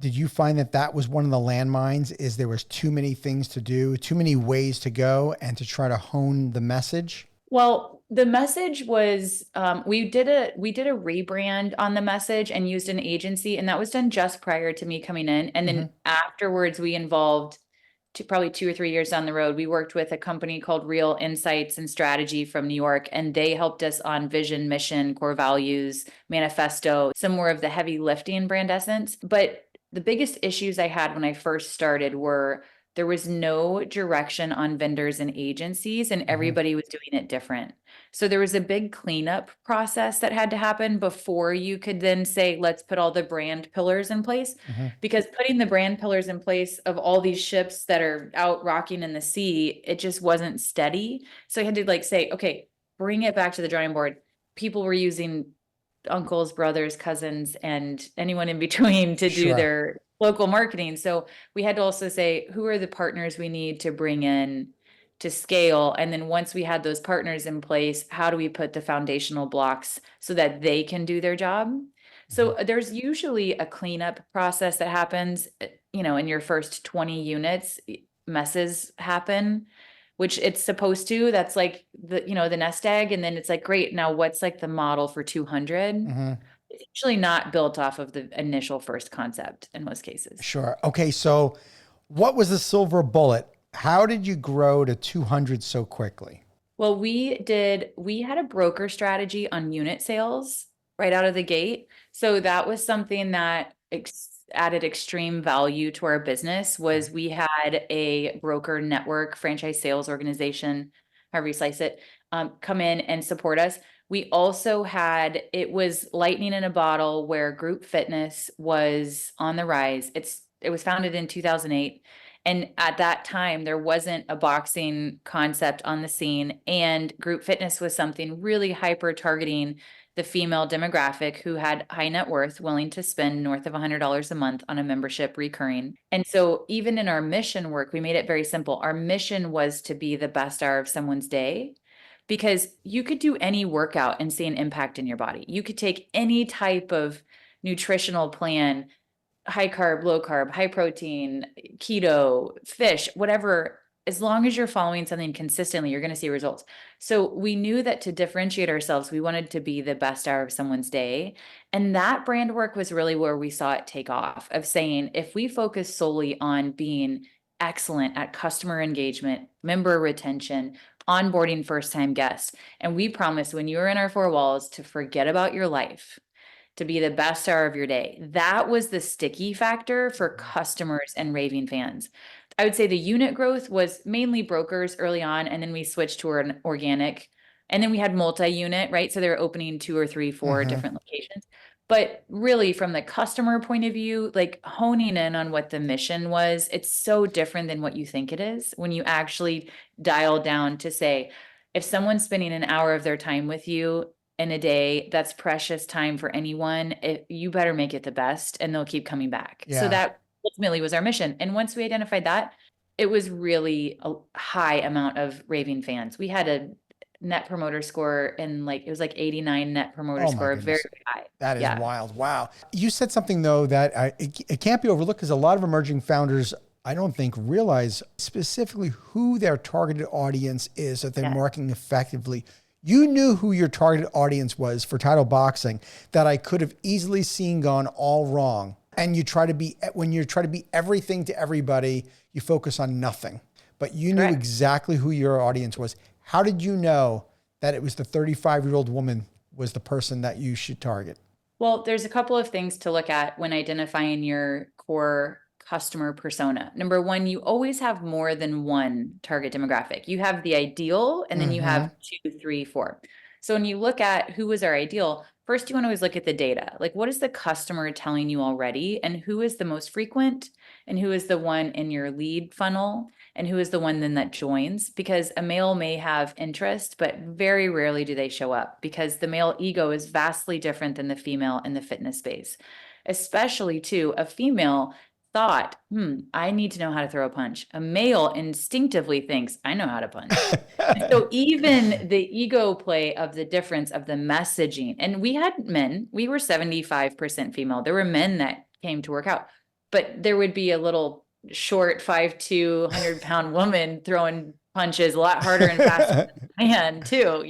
Did you find that that was one of the landmines, is there was too many things to do, too many ways to go and to try to hone the message? Well, the message was we did a rebrand on the message and used an agency, and that was done just prior to me coming in. And then Hmm. afterwards, we involved probably 2 or 3 years down the road, we worked with a company called Real Insights and Strategy from New York, and they helped us on vision, mission, core values, manifesto, some more of the heavy lifting brand essence. But the biggest issues I had when I first started were there was no direction on vendors and agencies, and Hmm. everybody was doing it different. So there was a big cleanup process that had to happen before you could then say, let's put all the brand pillars in place. Hmm. Because putting the brand pillars in place of all these ships that are out rocking in the sea, it just wasn't steady. So I had to like say, okay, bring it back to the drawing board. People were using uncles, brothers, cousins, and anyone in between to do Sure. their local marketing. So we had to also say, who are the partners we need to bring in to scale? And then once we had those partners in place, how do we put the foundational blocks so that they can do their job? Mhm. So there's usually a cleanup process that happens, in your first 20 units, messes happen, which it's supposed to. That's like the nest egg. And then it's like, great. Now what's like the model for 200? Hmm. It's usually not built off of the initial first concept in most cases. Sure. Okay. So what was the silver bullet? How did you grow to 200 so quickly? Well, we had a broker strategy on unit sales right out of the gate. So that was something that added extreme value to our business was we had a broker network, franchise sales organization, however you slice it, come in and support us. We also had, it was lightning in a bottle where group fitness was on the rise. It was founded in 2008. And at that time, there wasn't a boxing concept on the scene, and group fitness was something really hyper targeting the female demographic who had high net worth, willing to spend north of $100 a month on a membership recurring. And so, even in our mission work, we made it very simple. Our mission was to be the best hour of someone's day because you could do any workout and see an impact in your body. You could take any type of nutritional plan, high carb, low carb, high protein, keto, fish, whatever, as long as you're following something consistently, you're going to see results. So we knew that to differentiate ourselves, we wanted to be the best hour of someone's day. And that brand work was really where we saw it take off of saying, if we focus solely on being excellent at customer engagement, member retention, onboarding first time guests, and we promise when you're in our four walls to forget about your life, to be the best hour of your day. That was the sticky factor for customers and raving fans. I would say the unit growth was mainly brokers early on, and then we switched to an organic. And then we had multi-unit, right? So they're opening two or three, four Hmm. different locations. But really, from the customer point of view, like honing in on what the mission was, it's so different than what you think it is when you actually dial down to say, if someone's spending an hour of their time with you in a day, that's precious time for anyone. You better make it the best and they'll keep coming back. So Yeah. that ultimately was our mission. And once we identified that, it was really a high amount of raving fans. We had a net promoter score and like it was like 89 net promoter Oh my score, very goodness. high. That is Yeah. wild. Wow. You said something though that it can't be overlooked because a lot of emerging founders, I don't think, realize specifically who their targeted audience is that they're Yeah. marketing effectively. You knew who your targeted audience was for title boxing that I could have easily seen gone all wrong. And you try to be, when you try to be everything to everybody, you focus on nothing. But you knew Correct. exactly who your audience was. How did you know that it was the 35-year-old woman was the person that you should target? Well, there's a couple of things to look at when identifying your core customer persona. Number one, you always have more than one target demographic. You have the ideal, and then you Mm-hmm. have two, three, four. So when you look at who is our ideal, first you want to always look at the data. Like, what is the customer telling you already, and who is the most frequent, and who is the one in your lead funnel, and who is the one then that joins? Because a male may have interest, but very rarely do they show up because the male ego is vastly different than the female in the fitness space. Especially too, a female thought, I need to know how to throw a punch. A male instinctively thinks, I know how to punch. So even the ego play of the difference of the messaging, and we had men, we were 75% female. There were men that came to work out. but there would be a little short 5'2", 100-pound woman throwing punches a lot harder and faster than a man too,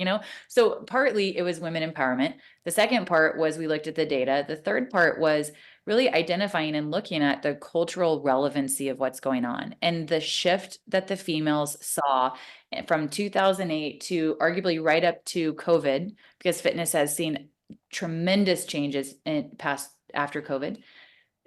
So partly it was women empowerment. The second part was we looked at the data. The third part was really identifying and looking at the cultural relevancy of what's going on and the shift that the females saw from 2008 to arguably right up to COVID, because fitness has seen tremendous changes in past after COVID.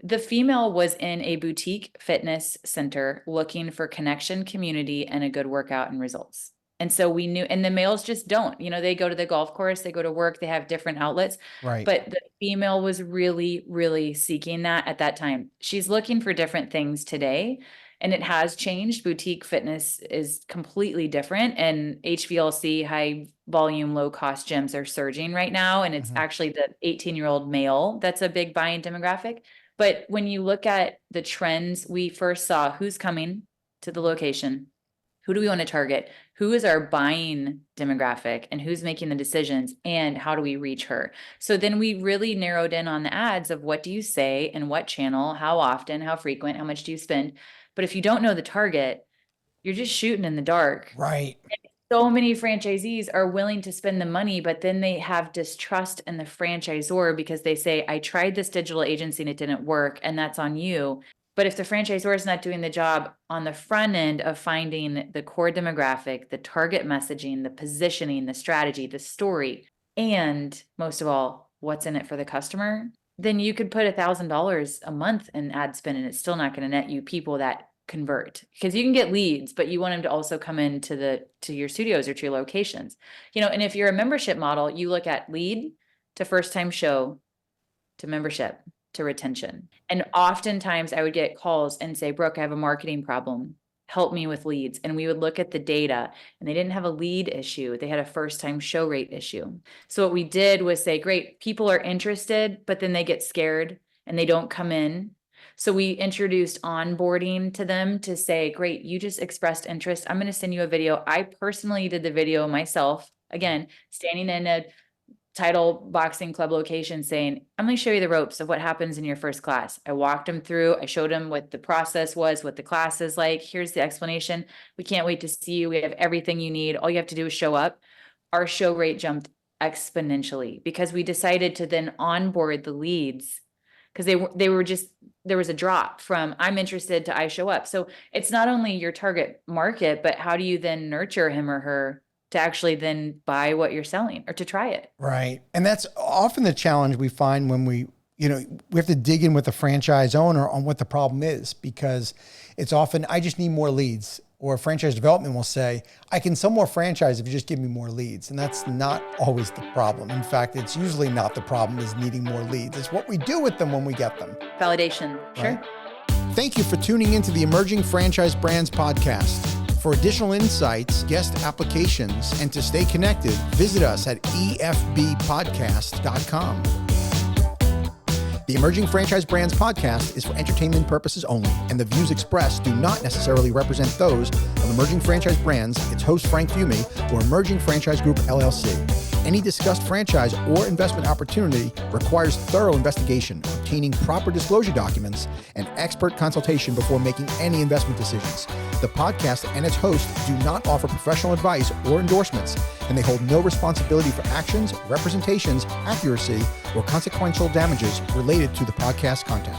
The female was in a boutique fitness center looking for connection, community, and a good workout and results. And so we knew, and the males just don't, they go to the golf course, they go to work, they have different outlets. Right. But the female was really, really seeking that at that time. She's looking for different things today, and it has changed. Boutique fitness is completely different, and HVLC, high volume, low cost gyms are surging right now. And it's actually the 18-year-old male that's a big buying demographic. But when you look at the trends, we first saw who's coming to the location, who do we want to target, who is our buying demographic, and who's making the decisions, and how do we reach her? So then we really narrowed in on the ads of what do you say and what channel, how often, how frequent, how much do you spend? But if you don't know the target, you're just shooting in the dark. Right. So many franchisees are willing to spend the money, but then they have distrust in the franchisor because they say, I tried this digital agency and it didn't work, and that's on you. But if the franchisor is not doing the job on the front end of finding the core demographic, the target messaging, the positioning, the strategy, the story, and most of all, what's in it for the customer, then you could put $1,000 a month in ad spend and it's still not going to net you people that convert, because you can get leads, but you want them to also come into your studios or to your locations, and if you're a membership model, you look at lead to first time show to membership to retention. And oftentimes I would get calls and say, Brooke, I have a marketing problem. Help me with leads. And we would look at the data, and they didn't have a lead issue. They had a first time show rate issue. So what we did was say, great, people are interested, but then they get scared and they don't come in. So we introduced onboarding to them to say, great, you just expressed interest. I'm going to send you a video. I personally did the video myself, again, standing in a title boxing club location saying, I'm going to show you the ropes of what happens in your first class. I walked them through. I showed them what the process was, what the class is like. Here's the explanation. We can't wait to see you. We have everything you need. All you have to do is show up. Our show rate jumped exponentially because we decided to then onboard the leads, because they were just, there was a drop from I'm interested to I show up. So it's not only your target market, but how do you then nurture him or her to actually then buy what you're selling or to try it? Right. And that's often the challenge we find when we have to dig in with the franchise owner on what the problem is, because it's often, I just need more leads. Or franchise development will say, I can sell more franchise if you just give me more leads. And that's not always the problem. In fact, it's usually not the problem is needing more leads. It's what we do with them when we get them. Validation. Sure. Right? Thank you for tuning into the Emerging Franchise Brands podcast. For additional insights, guest applications, and to stay connected, visit us at efbpodcast.com. The Emerging Franchise Brands podcast is for entertainment purposes only, and the views expressed do not necessarily represent those of Emerging Franchise Brands, its host Frank Fumey, or Emerging Franchise Group, LLC. Any discussed franchise or investment opportunity requires thorough investigation, obtaining proper disclosure documents, and expert consultation before making any investment decisions. The podcast and its host do not offer professional advice or endorsements, and they hold no responsibility for actions, representations, accuracy, or consequential damages related to the podcast content.